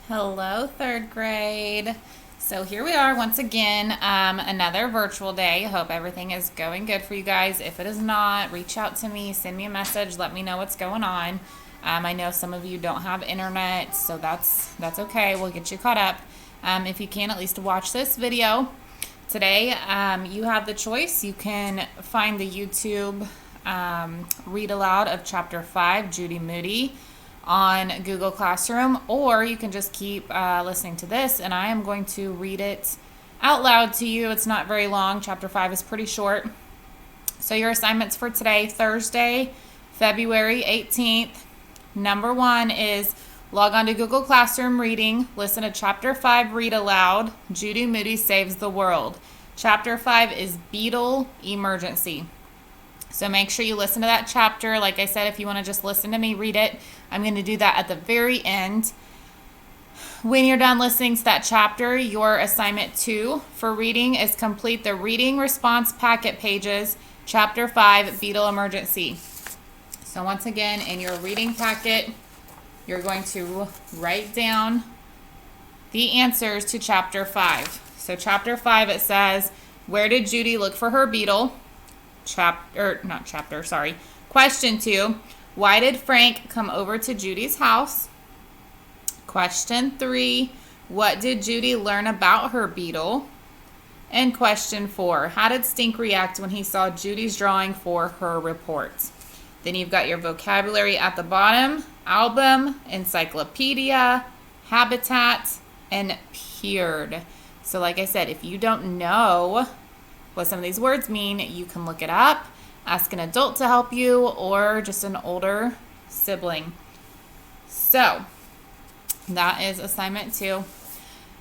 Hello, third grade. So here we are once again, another virtual day. Hope everything is going good for you guys. If it is not, reach out to me, send me a message, let me know what's going on. I know some of you don't have internet, so that's okay. We'll get you caught up. If you can, at least watch this video. Today, you have the choice. You can find the YouTube read aloud of Chapter 5, Judy Moody, on Google Classroom, or you can just keep listening to this, and I am going to read it out loud to you. It's not very long. Chapter 5 is pretty short. So your assignments for today, Thursday, February 18th. Number 1 is log on to Google Classroom Reading. Listen to Chapter 5 read aloud. Judy Moody Saves the World. Chapter 5 is Beetle Emergency. So make sure you listen to that chapter. Like I said, if you want to just listen to me read it, I'm going to do that at the very end. When you're done listening to that chapter, your assignment 2 for reading is complete the reading response packet pages, Chapter 5, Beetle Emergency. So once again, in your reading packet, you're going to write down the answers to Chapter 5. So Chapter 5, it says, where did Judy look for her beetle? Question 2, why did Frank come over to Judy's house? Question 3, what did Judy learn about her beetle? And question 4, how did Stink react when he saw Judy's drawing for her report? Then you've got your vocabulary at the bottom: album, encyclopedia, habitat, and peered. So like I said, if you don't know what some of these words mean, you can look it up, ask an adult to help you, or just an older sibling. So that is assignment 2.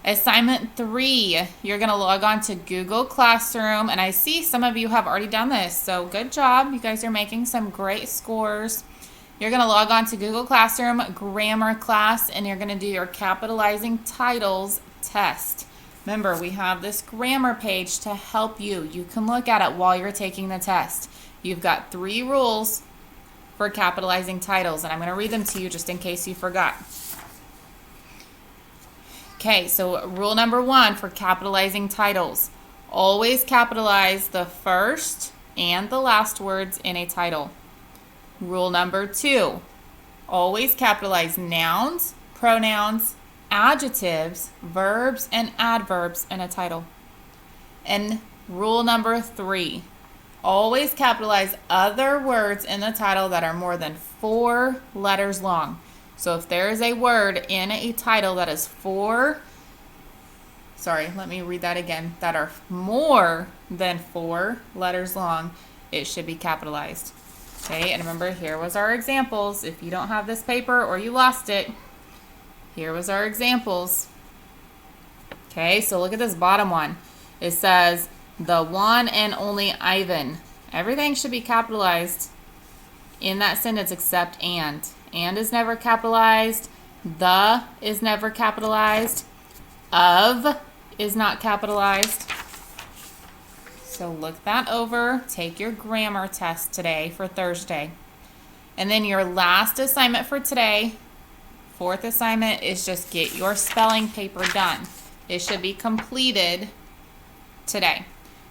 Assignment 3, you're going to log on to Google Classroom, and I see some of you have already done this, so good job. You guys are making some great scores. You're going to log on to Google Classroom grammar class, and you're going to do your capitalizing titles test. Remember, we have this grammar page to help you. You can look at it while you're taking the test. You've got 3 rules for capitalizing titles, and I'm going to read them to you just in case you forgot. Okay, so rule number 1 for capitalizing titles: always capitalize the first and the last words in a title. Rule number 2, always capitalize nouns, pronouns, adjectives, verbs, and adverbs in a title. And rule number 3, always capitalize other words in the title that are more than 4 letters long. So if there is a word in a title that is that are more than 4 letters long, it should be capitalized. Okay, and remember, here was our examples. If you don't have this paper or you lost it, here was our examples. Okay, so look at this bottom one. It says, the one and only Ivan. Everything should be capitalized in that sentence except and. And is never capitalized. The is never capitalized. Of is not capitalized. So look that over. Take your grammar test today for Thursday. And then your last assignment for today, 4th assignment, is just get your spelling paper done. It should be completed today.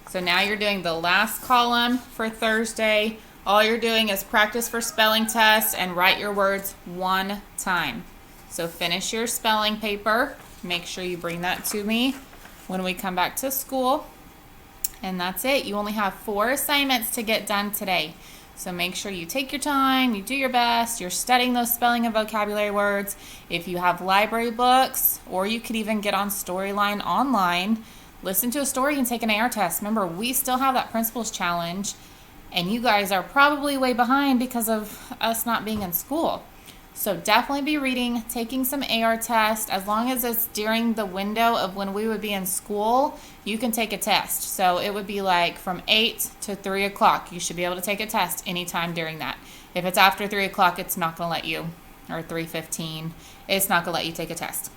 So now you're doing the last column for Thursday. All you're doing is practice for spelling tests and write your words 1 time. So finish your spelling paper. Make sure you bring that to me when we come back to school. And that's it. You only have 4 assignments to get done today. So make sure you take your time, you do your best, you're studying those spelling and vocabulary words. If you have library books, or you could even get on Storyline online, listen to a story and take an AR test. Remember, we still have that Principles Challenge, and you guys are probably way behind because of us not being in school. So definitely be reading, taking some AR tests. As long as it's during the window of when we would be in school, you can take a test. So it would be like from 8 to 3 o'clock. You should be able to take a test anytime during that. If it's after 3 o'clock, it's not going to let you, or 3:15, it's not going to let you take a test.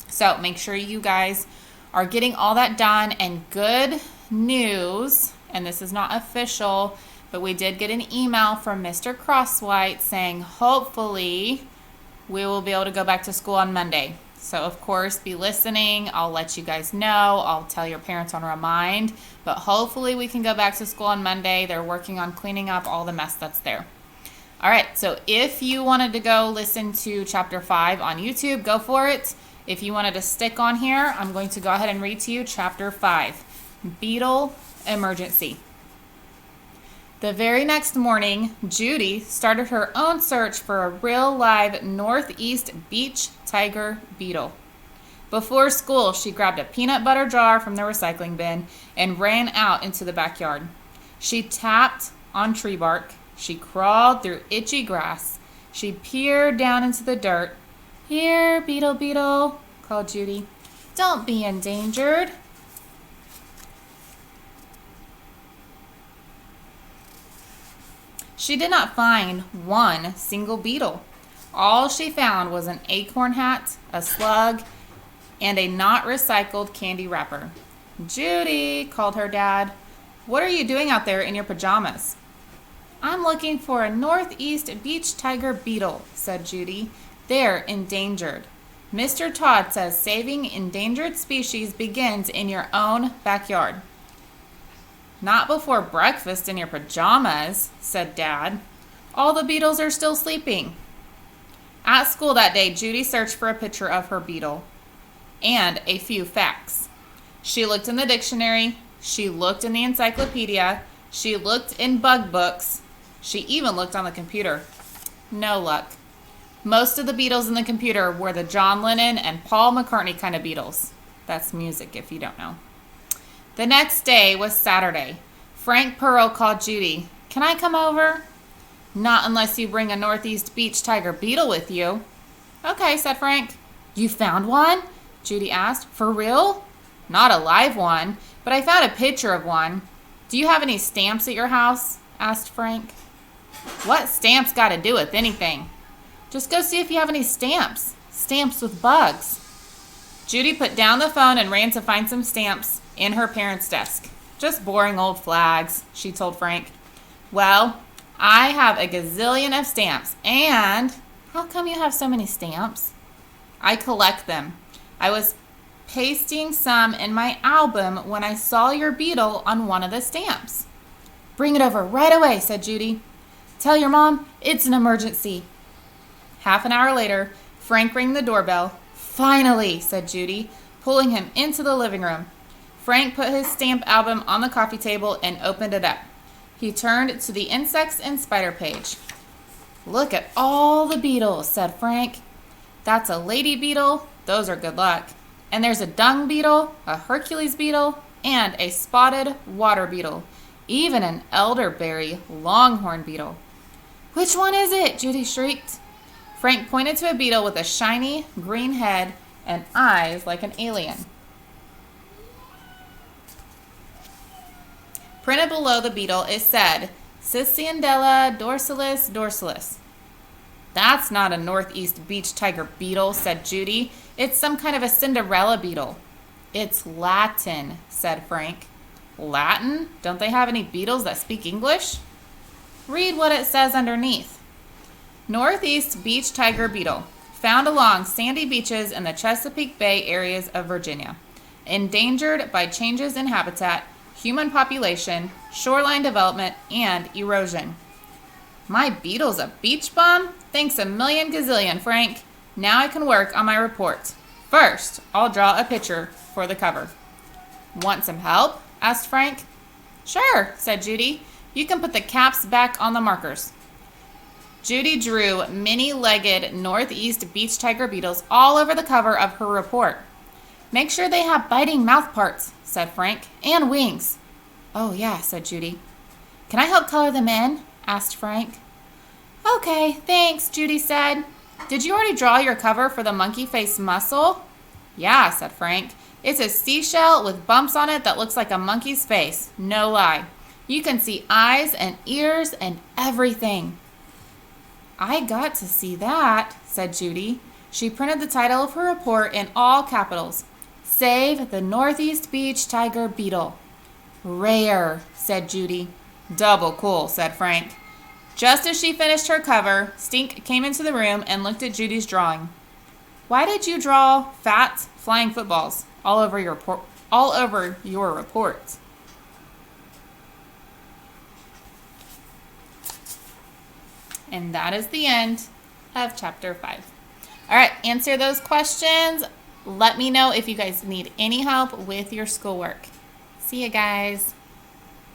So make sure you guys are getting all that done. And good news, and this is not official, but we did get an email from Mr. Crosswhite saying hopefully we will be able to go back to school on Monday. So, of course, be listening. I'll let you guys know. I'll tell your parents on Remind. But hopefully we can go back to school on Monday. They're working on cleaning up all the mess that's there. All right, so if you wanted to go listen to Chapter 5 on YouTube, go for it. If you wanted to stick on here, I'm going to go ahead and read to you Chapter 5, Beetle Emergency. The very next morning, Judy started her own search for a real live northeast beach tiger beetle. Before school, she grabbed a peanut butter jar from the recycling bin and ran out into the backyard. She tapped on tree bark. She crawled through itchy grass. She peered down into the dirt. "Here, Beetle, Beetle," called Judy. "Don't be endangered." She did not find one single beetle. All she found was an acorn hat, a slug, and a not recycled candy wrapper. "Judy," called her dad, "what are you doing out there in your pajamas?" "I'm looking for a northeast beach tiger beetle," said Judy. "They're endangered. Mr. Todd says saving endangered species begins in your own backyard." "Not before breakfast in your pajamas," said Dad. "All the beetles are still sleeping." At school that day, Judy searched for a picture of her beetle and a few facts. She looked in the dictionary. She looked in the encyclopedia. She looked in bug books. She even looked on the computer. No luck. Most of the beetles in the computer were the John Lennon and Paul McCartney kind of beetles. That's music if you don't know. The next day was Saturday. Frank Pearl called Judy. "Can I come over?" "Not unless you bring a northeast beach tiger beetle with you." "Okay," said Frank. "You found one?" Judy asked. "For real?" "Not a live one, but I found a picture of one." "Do you have any stamps at your house?" asked Frank. "What stamps got to do with anything?" "Just go see if you have any stamps. Stamps with bugs." Judy put down the phone and ran to find some stamps in her parents' desk. "Just boring old flags," she told Frank. "Well, I have a gazillion of stamps, and..." "How come you have so many stamps?" "I collect them. I was pasting some in my album when I saw your beetle on one of the stamps." "Bring it over right away," said Judy. "Tell your mom it's an emergency." Half an hour later, Frank rang the doorbell. "Finally," said Judy, pulling him into the living room. Frank put his stamp album on the coffee table and opened it up. He turned to the insects and spider page. "Look at all the beetles," said Frank. "That's a lady beetle. Those are good luck. And there's a dung beetle, a Hercules beetle, and a spotted water beetle. Even an elderberry longhorn beetle." "Which one is it?" Judy shrieked. Frank pointed to a beetle with a shiny green head and eyes like an alien. Printed below the beetle, it said, "Ciciandella dorsalis dorsalis." "That's not a northeast beach tiger beetle," said Judy. "It's some kind of a Cinderella beetle." "It's Latin," said Frank. "Latin? Don't they have any beetles that speak English?" "Read what it says underneath. Northeast beach tiger beetle, found along sandy beaches in the Chesapeake Bay areas of Virginia. Endangered by changes in habitat, human population, shoreline development, and erosion." "My beetle's a beach bum? Thanks a million gazillion, Frank. Now I can work on my report. First, I'll draw a picture for the cover." "Want some help?" asked Frank. "Sure," said Judy. "You can put the caps back on the markers." Judy drew many-legged northeast beach tiger beetles all over the cover of her report. "Make sure they have biting mouth parts," said Frank, "and wings." "Oh, yeah," said Judy. "Can I help color them in?" asked Frank. "Okay, thanks," Judy said. "Did you already draw your cover for the monkey face mussel?" "Yeah," said Frank. "It's a seashell with bumps on it that looks like a monkey's face. No lie. You can see eyes and ears and everything." "I got to see that," said Judy. She printed the title of her report in all capitals. "Save the Northeast Beach Tiger Beetle." "Rare," said Judy. "Double cool," said Frank. Just as she finished her cover, Stink came into the room and looked at Judy's drawing. Why did you draw fat flying footballs all over your report? And that is the end of chapter 5. All right, answer those questions. Let me know if you guys need any help with your schoolwork. See you guys.